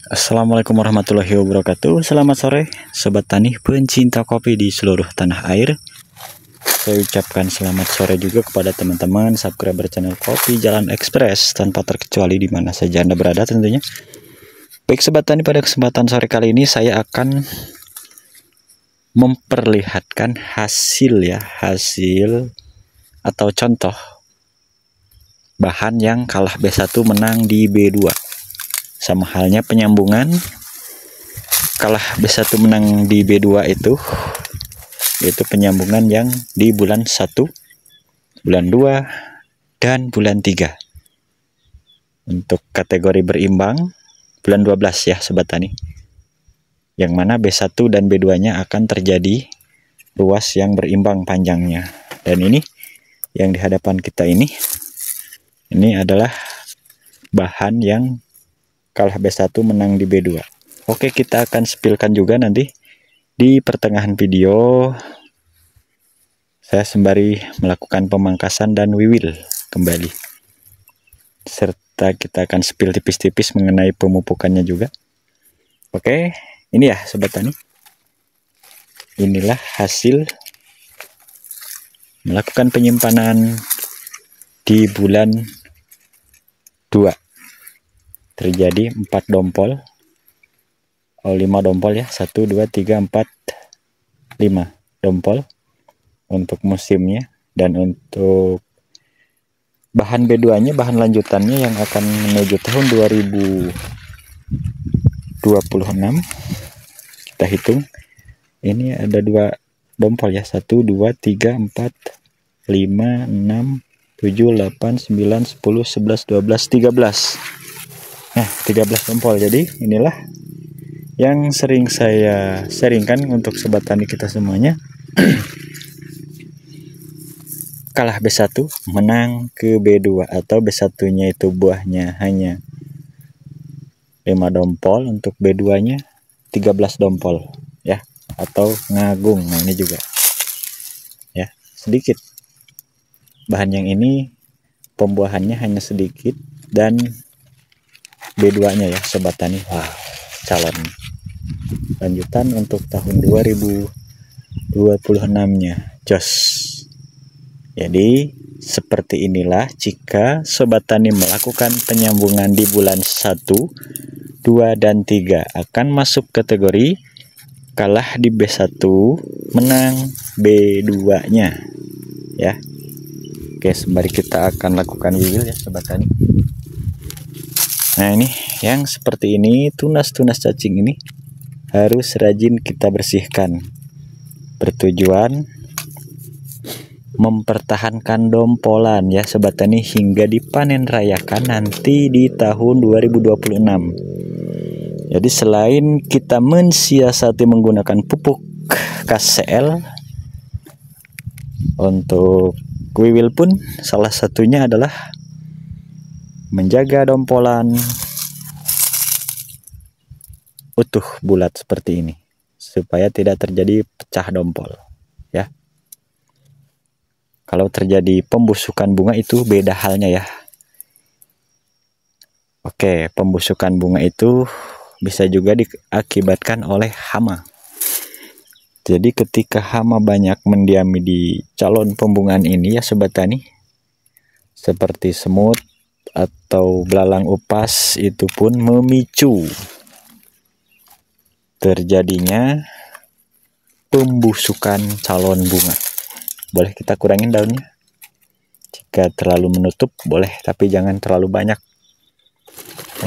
Assalamualaikum warahmatullahi wabarakatuh. Selamat sore Sobat Tani pencinta kopi di seluruh tanah air. Saya ucapkan selamat sore juga kepada teman-teman subscriber channel Kopi Jalan Express tanpa terkecuali di mana saja Anda berada tentunya. Baik Sobat Tani, pada kesempatan sore kali ini saya akan memperlihatkan hasil atau contoh bahan yang kalah B1 menang di B2. Sama halnya penyambungan, kalah B1 menang di B2 itu yaitu penyambungan yang di bulan 1, bulan 2, dan bulan 3. Untuk kategori berimbang bulan 12 ya Sobat Tani, yang mana B1 dan B2 nya akan terjadi ruas yang berimbang panjangnya. Dan ini yang di hadapan kita ini adalah bahan yang kalah B1 menang di B2. Oke, kita akan spilkan juga nanti di pertengahan video. Saya sembari melakukan pemangkasan dan wiwil kembali, serta kita akan spill tipis-tipis mengenai pemupukannya juga. Oke, ini ya Sobat Tani, inilah hasil melakukan penyimpanan di bulan 2. Terjadi 4 dompol, 5 dompol ya, 1, 2, 3, 4, 5 dompol untuk musimnya. Dan untuk bahan B2 nya, bahan lanjutannya yang akan menuju tahun 2026, kita hitung ini ada 2 dompol ya, 1, 2, 3, 4, 5, 6, 7, 8, 9, 10, 11, 12, 13. Nah, 13 dompol. Jadi inilah yang sering saya sharingkan untuk Sobat Tani kita semuanya. Kalah B1 menang ke B2, atau B1 nya itu buahnya hanya 5 dompol, untuk B2 nya 13 dompol ya, atau ngagung. Nah, ini juga ya, sedikit bahan yang ini pembuahannya hanya sedikit, dan B2 nya ya Sobat Tani, wah, calon lanjutan untuk tahun 2026 nya jos. Jadi seperti inilah jika Sobat Tani melakukan penyambungan di bulan 1, 2, dan 3 akan masuk kategori kalah di B1 menang B2 nya ya. Oke, sembari kita akan lakukan wiwil ya Sobat Tani. Nah, ini yang seperti ini, tunas-tunas cacing ini harus rajin kita bersihkan, bertujuan mempertahankan dompolan ya Sobat Tani hingga dipanen rayakan nanti di tahun 2026. Jadi selain kita mensiasati menggunakan pupuk KCL, untuk wiwil pun salah satunya adalah menjaga dompolan utuh bulat seperti ini supaya tidak terjadi pecah dompol ya. Kalau terjadi pembusukan bunga itu beda halnya ya. Oke, pembusukan bunga itu bisa juga diakibatkan oleh hama. Jadi ketika hama banyak mendiami di calon pembungaan ini ya Sobat Tani, seperti semut atau belalang upas, itu pun memicu terjadinya pembusukan calon bunga. Boleh kita kurangin daunnya, jika terlalu menutup boleh, tapi jangan terlalu banyak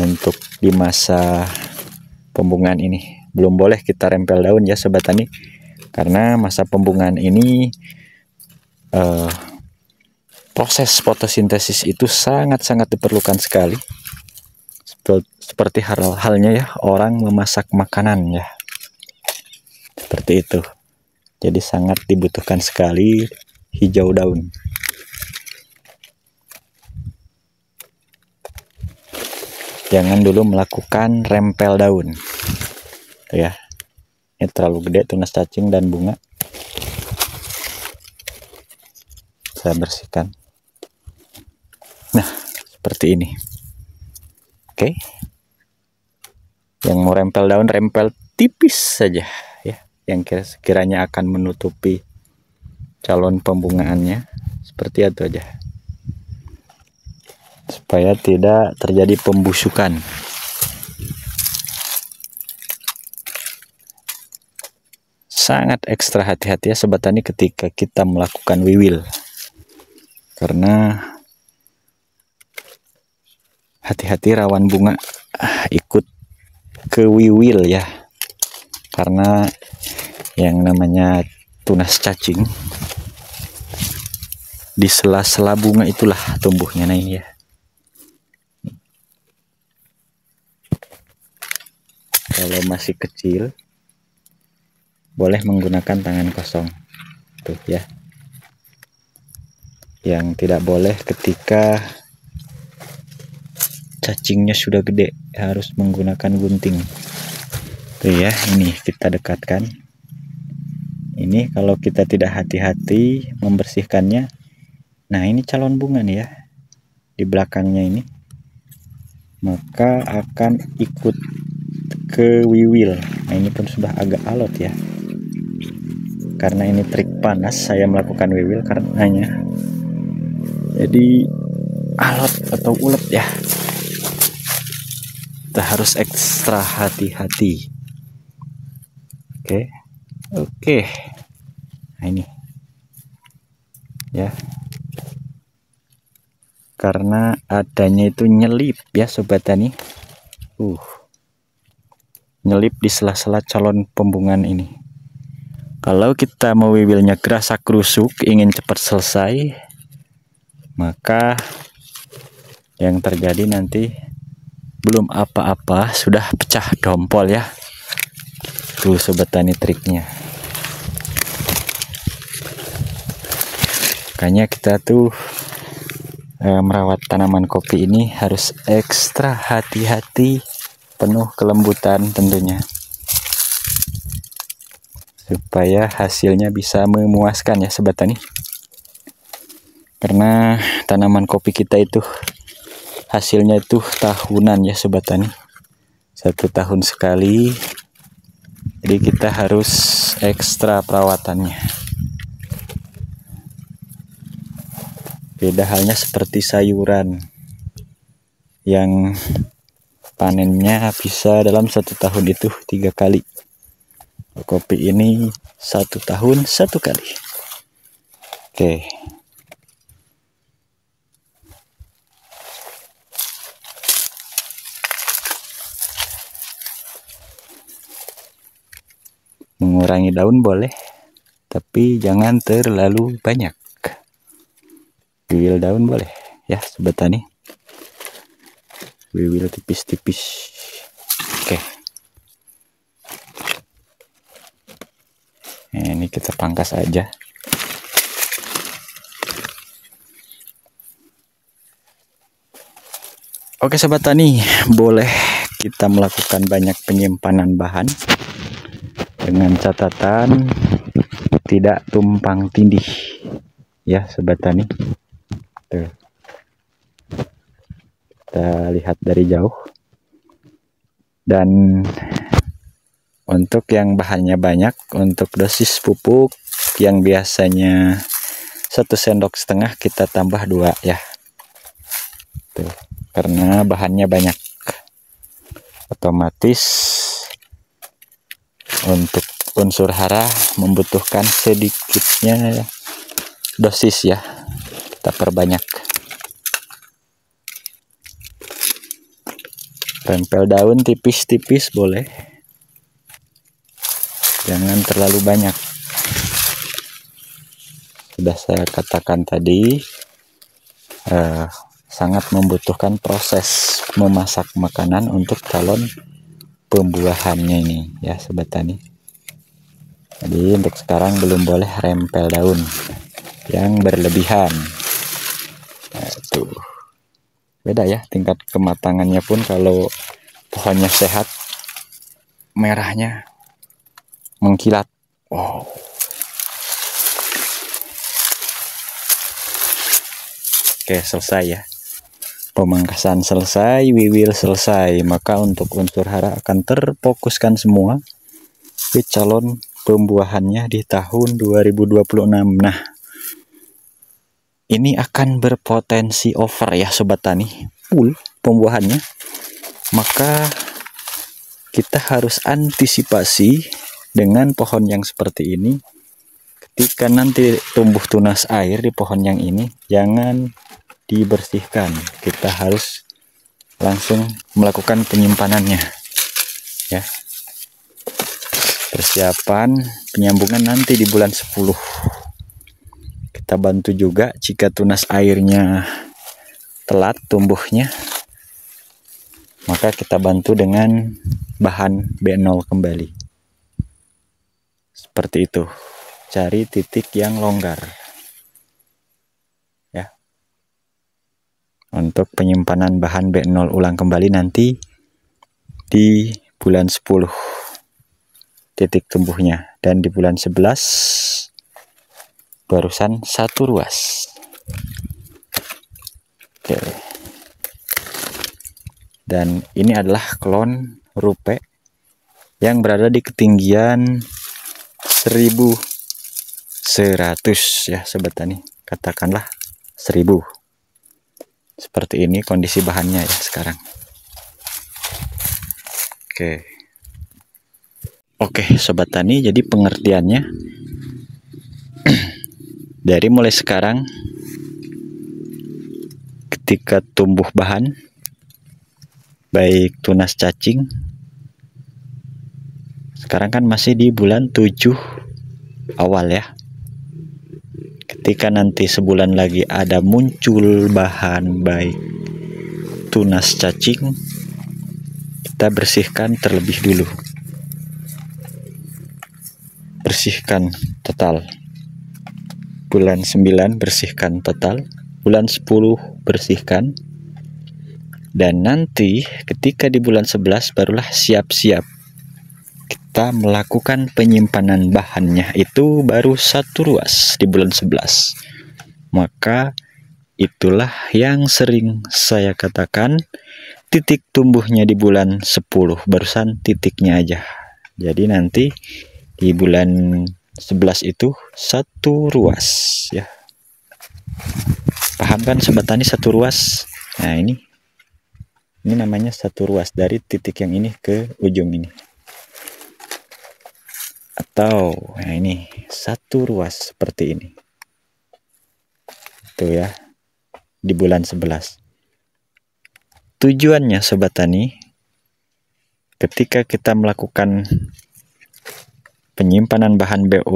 untuk di masa pembungaan ini. Belum boleh kita rempel daun ya Sobat Tani, karena masa pembungaan ini proses fotosintesis itu sangat-sangat diperlukan sekali, seperti halnya ya orang memasak makanan ya, seperti itu. Jadi sangat dibutuhkan sekali hijau daun. Jangan dulu melakukan rempel daun tuh ya, ini terlalu gede tunas cacing dan bunga. Saya bersihkan. Nah, seperti ini. Oke. Yang mau rempel daun, rempel tipis saja ya, yang kiranya akan menutupi calon pembungaannya, seperti itu aja, supaya tidak terjadi pembusukan. Sangat ekstra hati-hati ya sobat tani ketika kita melakukan wiwil, karena hati-hati rawan bunga ikut ke wiwil ya, karena yang namanya tunas cacing di sela-sela bunga itulah tumbuhnya. Nah ini ya, kalau masih kecil boleh menggunakan tangan kosong tuh ya. Yang tidak boleh ketika cacingnya sudah gede, harus menggunakan gunting tuh ya. Ini kita dekatkan. Ini kalau kita tidak hati-hati membersihkannya, nah ini calon bunga nih ya di belakangnya ini, maka akan ikut ke wiwil. Nah ini pun sudah agak alot ya, karena ini trik panas saya melakukan wiwil karenanya jadi alot atau ulet ya. Kita harus ekstra hati-hati. Oke. Nah ini ya, karena adanya itu nyelip ya sobat tani, nyelip di sela-sela calon pembungaan ini. Kalau kita mau wiwilnya gerasak kerusuk, ingin cepat selesai, maka yang terjadi nanti belum apa-apa sudah pecah dompol ya. Tuh sobat tani triknya. Makanya kita tuh merawat tanaman kopi ini harus ekstra hati-hati, penuh kelembutan tentunya, supaya hasilnya bisa memuaskan ya sobat tani. Karena tanaman kopi kita itu hasilnya itu tahunan ya sobat tani, 1 tahun sekali, jadi kita harus ekstra perawatannya. Beda halnya seperti sayuran yang panennya bisa dalam 1 tahun itu 3 kali. Kopi ini 1 tahun 1 kali. Oke. Mengurangi daun boleh, tapi jangan terlalu banyak. Wiwil daun boleh ya sobat tani, wiwil tipis-tipis. Oke. Nah, ini kita pangkas aja. Oke sobat tani, boleh kita melakukan banyak penyimpanan bahan dengan catatan tidak tumpang tindih ya sobat tani. Tuh. Kita lihat dari jauh. Dan untuk yang bahannya banyak, untuk dosis pupuk yang biasanya 1,5 sendok kita tambah 2 ya. Tuh. Karena bahannya banyak, otomatis untuk unsur hara membutuhkan sedikitnya dosis ya, kita perbanyak. Rempel daun tipis-tipis boleh, jangan terlalu banyak. Sudah saya katakan tadi, sangat membutuhkan proses memasak makanan untuk calon pembuahannya ini ya sobat tani. Jadi untuk sekarang belum boleh rempel daun yang berlebihan. Nah, tuh. Beda ya tingkat kematangannya pun, kalau pohonnya sehat merahnya mengkilat. Wow. Oke, selesai ya. pemangkasan selesai, wiwil selesai, maka untuk unsur hara akan terfokuskan semua ke calon pembuahannya di tahun 2026. Nah, ini akan berpotensi over ya sobat tani, full pembuahannya. Maka kita harus antisipasi dengan pohon yang seperti ini. Ketika nanti tumbuh tunas air di pohon yang ini, jangan dibersihkan, kita harus langsung melakukan penyimpanannya ya. Persiapan penyambungan nanti di bulan 10. Kita bantu juga jika tunas airnya telat tumbuhnya, maka kita bantu dengan bahan B0 kembali. Seperti itu. Cari titik yang longgar. Ya. Untuk penyimpanan bahan B0 ulang kembali nanti di bulan 10 titik tumbuhnya, dan di bulan 11 barusan 1 ruas. Oke. Dan ini adalah klon rupe yang berada di ketinggian 1100 ya sobat tani, katakanlah 1000. Seperti ini kondisi bahannya ya sekarang. Oke sobat tani, jadi pengertiannya dari mulai sekarang ketika tumbuh bahan baik tunas cacing, sekarang kan masih di bulan 7 awal ya. Ketika nanti sebulan lagi ada muncul bahan baik tunas cacing, kita bersihkan terlebih dulu. Bersihkan total. Bulan 9 bersihkan total, bulan 10 bersihkan, dan nanti ketika di bulan 11 barulah siap-siap kita melakukan penyimpanan bahannya, itu baru 1 ruas di bulan 11. Maka itulah yang sering saya katakan, titik tumbuhnya di bulan 10, barusan titiknya aja. Jadi nanti di bulan 11 itu 1 ruas ya. Paham kan sobat tani, 1 ruas? Nah, ini namanya 1 ruas dari titik yang ini ke ujung ini. Atau nah ini 1 ruas seperti ini. Itu ya. Di bulan 11. Tujuannya sobat tani, ketika kita melakukan penyimpanan bahan B0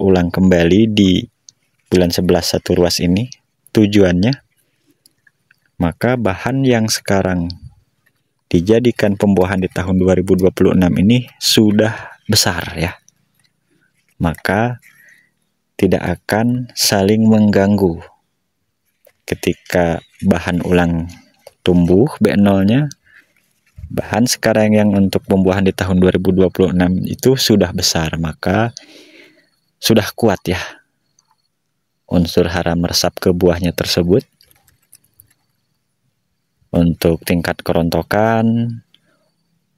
ulang kembali di bulan 11 1 ruas ini, tujuannya maka bahan yang sekarang dijadikan pembuahan di tahun 2026 ini sudah besar ya, maka tidak akan saling mengganggu. Ketika bahan ulang tumbuh B0 nya, bahan sekarang yang untuk pembuahan di tahun 2026 itu sudah besar, maka sudah kuat ya unsur hara meresap ke buahnya tersebut. Untuk tingkat kerontokan,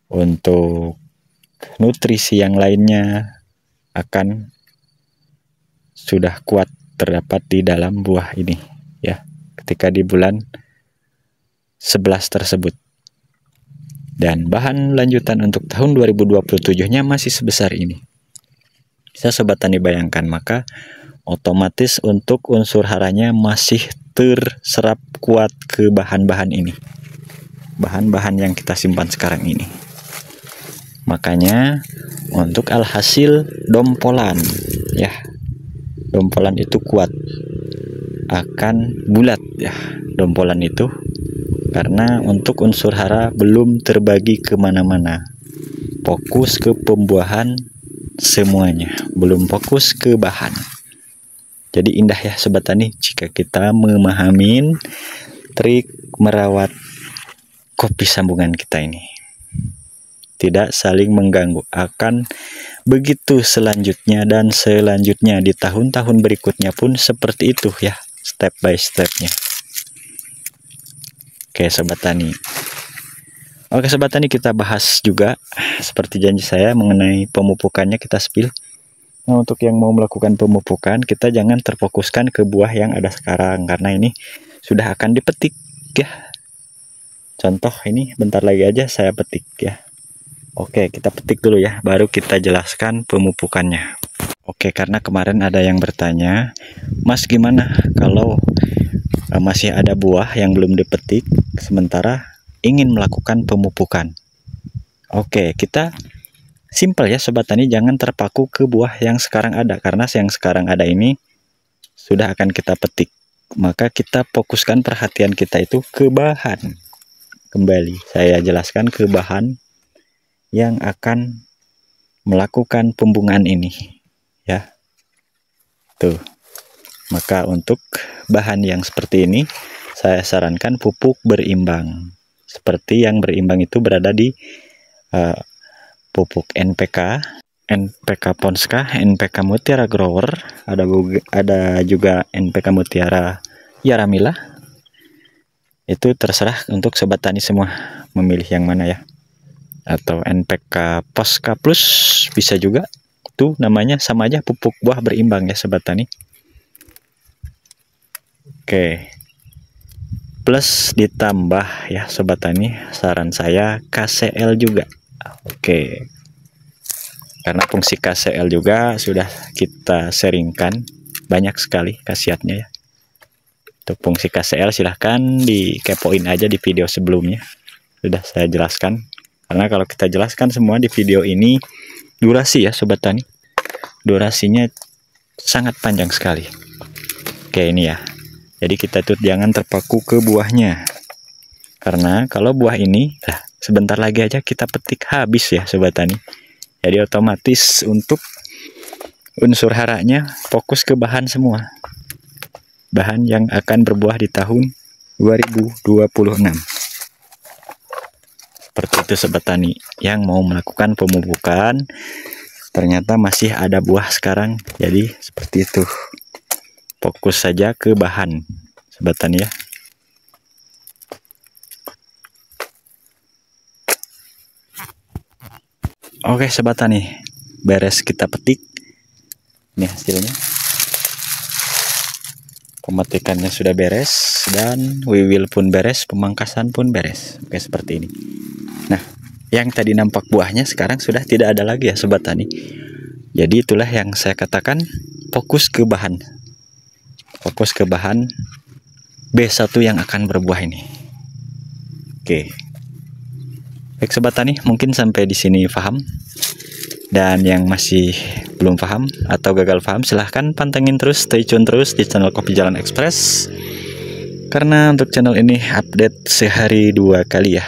untuk nutrisi yang lainnya akan sudah kuat terdapat di dalam buah ini ya, ketika di bulan 11 tersebut. Dan bahan lanjutan untuk tahun 2027-nya masih sebesar ini. Bisa sobat tani bayangkan, maka otomatis untuk unsur haranya masih terserap kuat ke bahan-bahan ini. Bahan-bahan yang kita simpan sekarang ini. Makanya untuk alhasil dompolan ya. Dompolan itu kuat. Akan bulat ya dompolan itu. Karena untuk unsur hara belum terbagi kemana-mana, fokus ke pembuahan semuanya, belum fokus ke bahan. Jadi indah ya sobat tani jika kita memahami trik merawat kopi sambungan kita ini. Tidak saling mengganggu, akan begitu selanjutnya dan selanjutnya di tahun-tahun berikutnya pun seperti itu ya, step by stepnya. Oke Sobat Tani. Oke Sobat Tani, kita bahas juga seperti janji saya mengenai pemupukannya, kita spill. Nah, untuk yang mau melakukan pemupukan, kita jangan terfokuskan ke buah yang ada sekarang, karena ini sudah akan dipetik ya. Contoh ini bentar lagi aja saya petik ya. Oke, kita petik dulu ya, baru kita jelaskan pemupukannya. Oke, karena kemarin ada yang bertanya, Mas gimana kalau masih ada buah yang belum dipetik sementara ingin melakukan pemupukan? Oke, kita simpel ya Sobat Tani, jangan terpaku ke buah yang sekarang ada, karena yang sekarang ada ini sudah akan kita petik. Maka kita fokuskan perhatian kita itu ke bahan. Kembali saya jelaskan ke bahan yang akan melakukan pembungaan ini ya. Tuh. Maka untuk bahan yang seperti ini saya sarankan pupuk berimbang. Seperti yang berimbang itu berada di pupuk NPK, NPK Ponska, NPK Mutiara Grower, ada juga NPK Mutiara Yaramila. Itu terserah untuk Sobat Tani semua memilih yang mana ya. Atau NPK Ponska Plus bisa juga. Itu namanya sama aja, pupuk buah berimbang ya Sobat Tani. Oke. Plus ditambah ya Sobat Tani, saran saya KCL juga. Oke, karena fungsi KCL juga sudah kita sharingkan banyak sekali khasiatnya ya. Untuk fungsi KCL silahkan dikepoin aja di video sebelumnya, sudah saya jelaskan. Karena kalau kita jelaskan semua di video ini durasi ya Sobat Tani, durasinya sangat panjang sekali. Oke ini ya, jadi kita tuh jangan terpaku ke buahnya, karena kalau buah ini sebentar lagi aja kita petik habis ya Sobat Tani. Jadi otomatis untuk unsur haranya fokus ke bahan semua. Bahan yang akan berbuah di tahun 2026. Seperti itu Sobat Tani. Yang mau melakukan pemupukan ternyata masih ada buah sekarang. Jadi seperti itu. Fokus saja ke bahan Sobat Tani ya. Oke Sobat Tani, beres kita petik. Ini hasilnya. Pemetikannya sudah beres dan wiwil pun beres, pemangkasan pun beres. Oke seperti ini. Nah, yang tadi nampak buahnya sekarang sudah tidak ada lagi ya Sobat Tani. Jadi itulah yang saya katakan fokus ke bahan. Fokus ke bahan B1 yang akan berbuah ini. Oke. Baik Sobat Tani, mungkin sampai di sini paham. Dan yang masih belum paham atau gagal paham, silahkan pantengin terus, stay tune terus di channel Kopi Jalan Express. Karena untuk channel ini update sehari 2 kali ya.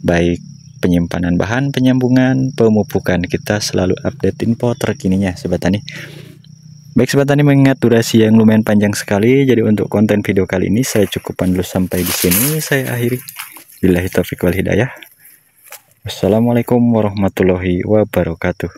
Baik penyimpanan bahan, penyambungan, pemupukan, kita selalu update info terkininya Sobat Tani. Baik Sobat Tani, mengingat durasi yang lumayan panjang sekali, jadi untuk konten video kali ini saya cukupkan dulu sampai di sini. Saya akhiri. Billahi taufiq wal hidayah. Wassalamualaikum warahmatullahi wabarakatuh.